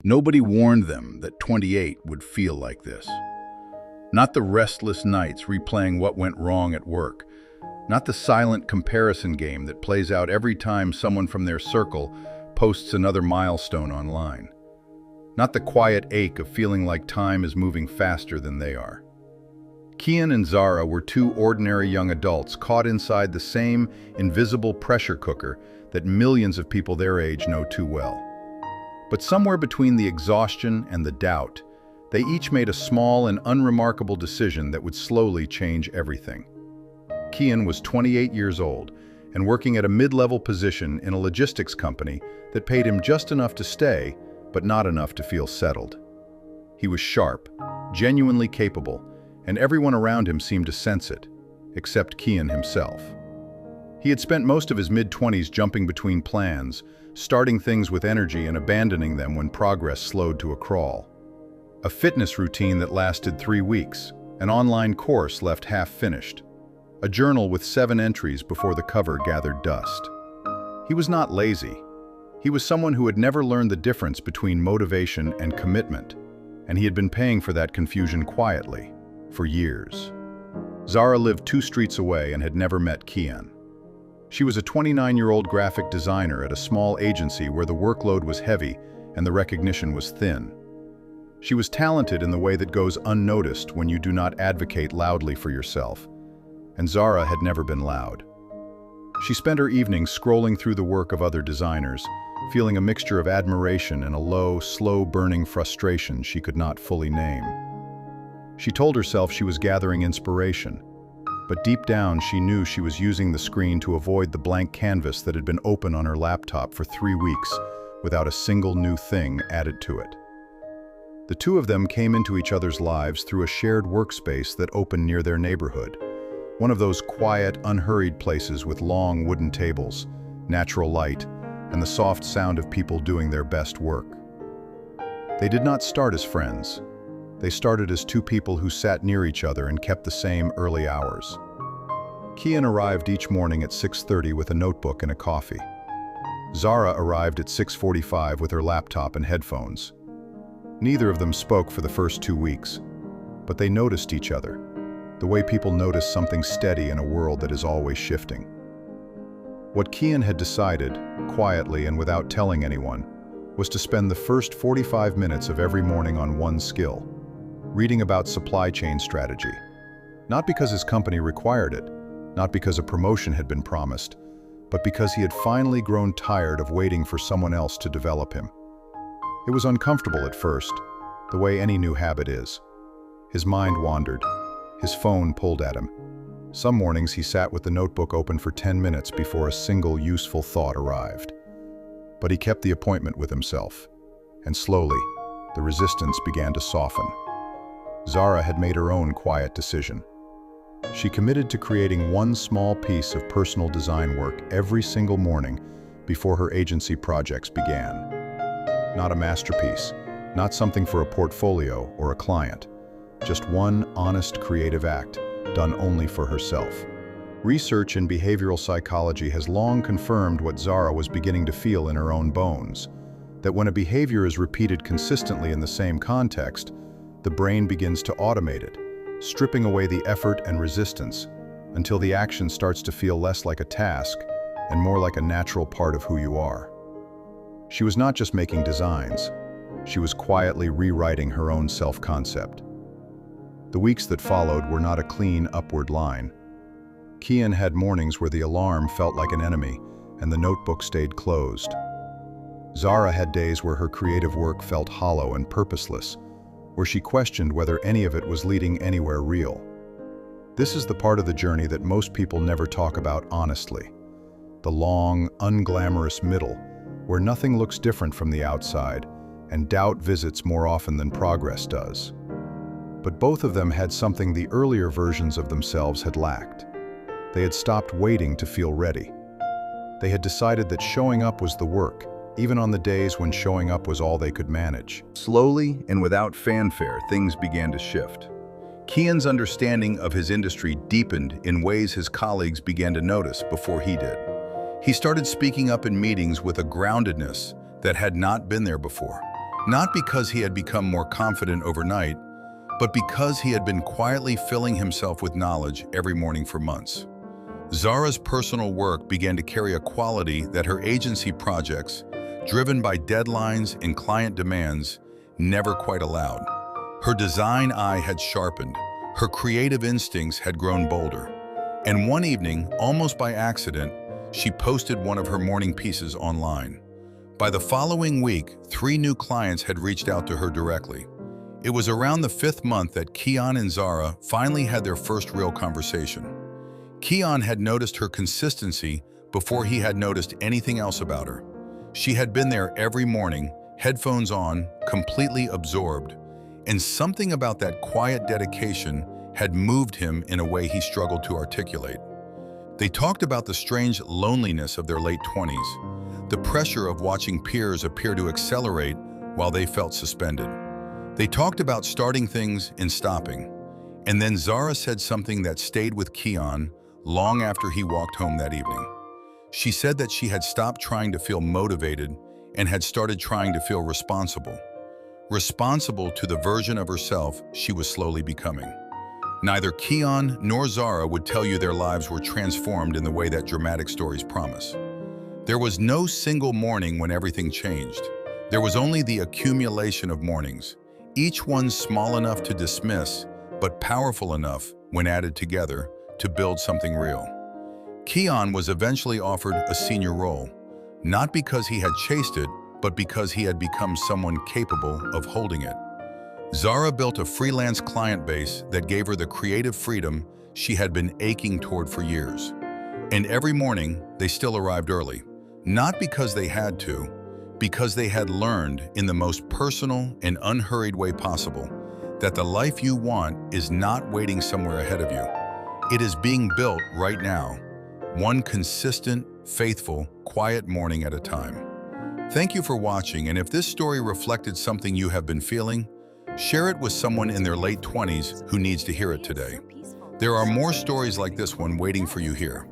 Nobody warned them that 28 would feel like this. Not the restless nights replaying what went wrong at work. Not the silent comparison game that plays out every time someone from their circle posts another milestone online. Not the quiet ache of feeling like time is moving faster than they are. Kian and Zara were two ordinary young adults caught inside the same invisible pressure cooker that millions of people their age know too well. But somewhere between the exhaustion and the doubt, they each made a small and unremarkable decision that would slowly change everything. Kian was 28 years old and working at a mid-level position in a logistics company that paid him just enough to stay, but not enough to feel settled. He was sharp, genuinely capable, and everyone around him seemed to sense it, except Kian himself. He had spent most of his mid-20s jumping between plans, starting things with energy and abandoning them when progress slowed to a crawl. A fitness routine that lasted 3 weeks, an online course left half-finished, a journal with 7 entries before the cover gathered dust. He was not lazy. He was someone who had never learned the difference between motivation and commitment, and he had been paying for that confusion quietly, for years. Zara lived 2 streets away and had never met Kian. She was a 29-year-old graphic designer at a small agency where the workload was heavy and the recognition was thin. She was talented in the way that goes unnoticed when you do not advocate loudly for yourself, and Zara had never been loud. She spent her evenings scrolling through the work of other designers, feeling a mixture of admiration and a low, slow-burning frustration she could not fully name. She told herself she was gathering inspiration, but deep down she knew she was using the screen to avoid the blank canvas that had been open on her laptop for 3 weeks without a single new thing added to it. The two of them came into each other's lives through a shared workspace that opened near their neighborhood, one of those quiet, unhurried places with long wooden tables, natural light, and the soft sound of people doing their best work. They did not start as friends. They started as 2 people who sat near each other and kept the same early hours. Kian arrived each morning at 6:30 with a notebook and a coffee. Zara arrived at 6:45 with her laptop and headphones. Neither of them spoke for the first 2 weeks, but they noticed each other, the way people notice something steady in a world that is always shifting. What Kian had decided, quietly and without telling anyone, was to spend the first 45 minutes of every morning on one skill, reading about supply chain strategy. Not because his company required it, not because a promotion had been promised, but because he had finally grown tired of waiting for someone else to develop him. It was uncomfortable at first, the way any new habit is. His mind wandered. His phone pulled at him. Some mornings he sat with the notebook open for 10 minutes before a single useful thought arrived. But he kept the appointment with himself, and slowly, the resistance began to soften. Zara had made her own quiet decision. She committed to creating one small piece of personal design work every single morning before her agency projects began. Not a masterpiece, not something for a portfolio or a client, just one honest creative act done only for herself. Research in behavioral psychology has long confirmed what Zara was beginning to feel in her own bones, that when a behavior is repeated consistently in the same context, the brain begins to automate it, stripping away the effort and resistance until the action starts to feel less like a task and more like a natural part of who you are. She was not just making designs, she was quietly rewriting her own self-concept. The weeks that followed were not a clean upward line. Kian had mornings where the alarm felt like an enemy and the notebook stayed closed. Zara had days where her creative work felt hollow and purposeless, where she questioned whether any of it was leading anywhere real. This is the part of the journey that most people never talk about honestly. The long, unglamorous middle, where nothing looks different from the outside, and doubt visits more often than progress does. But both of them had something the earlier versions of themselves had lacked. They had stopped waiting to feel ready. They had decided that showing up was the work, even on the days when showing up was all they could manage. Slowly and without fanfare, things began to shift. Kian's understanding of his industry deepened in ways his colleagues began to notice before he did. He started speaking up in meetings with a groundedness that had not been there before. Not because he had become more confident overnight, but because he had been quietly filling himself with knowledge every morning for months. Zara's personal work began to carry a quality that her agency projects, driven by deadlines and client demands, never quite allowed. Her design eye had sharpened, her creative instincts had grown bolder. And one evening, almost by accident, she posted one of her morning pieces online. By the following week, 3 new clients had reached out to her directly. It was around the 5th month that Kian and Zara finally had their first real conversation. Kian had noticed her consistency before he had noticed anything else about her. She had been there every morning, headphones on, completely absorbed, and something about that quiet dedication had moved him in a way he struggled to articulate. They talked about the strange loneliness of their late 20s, the pressure of watching peers appear to accelerate while they felt suspended. They talked about starting things and stopping, and then Zara said something that stayed with Kian long after he walked home that evening. She said that she had stopped trying to feel motivated and had started trying to feel responsible. Responsible to the version of herself she was slowly becoming. Neither Kian nor Zara would tell you their lives were transformed in the way that dramatic stories promise. There was no single morning when everything changed. There was only the accumulation of mornings, each one small enough to dismiss, but powerful enough, when added together, to build something real. Kian was eventually offered a senior role, not because he had chased it, but because he had become someone capable of holding it. Zara built a freelance client base that gave her the creative freedom she had been aching toward for years. And every morning, they still arrived early, not because they had to, because they had learned in the most personal and unhurried way possible that the life you want is not waiting somewhere ahead of you. It is being built right now, one consistent, faithful, quiet morning at a time. Thank you for watching, and if this story reflected something you have been feeling, share it with someone in their late 20s who needs to hear it today. There are more stories like this one waiting for you here.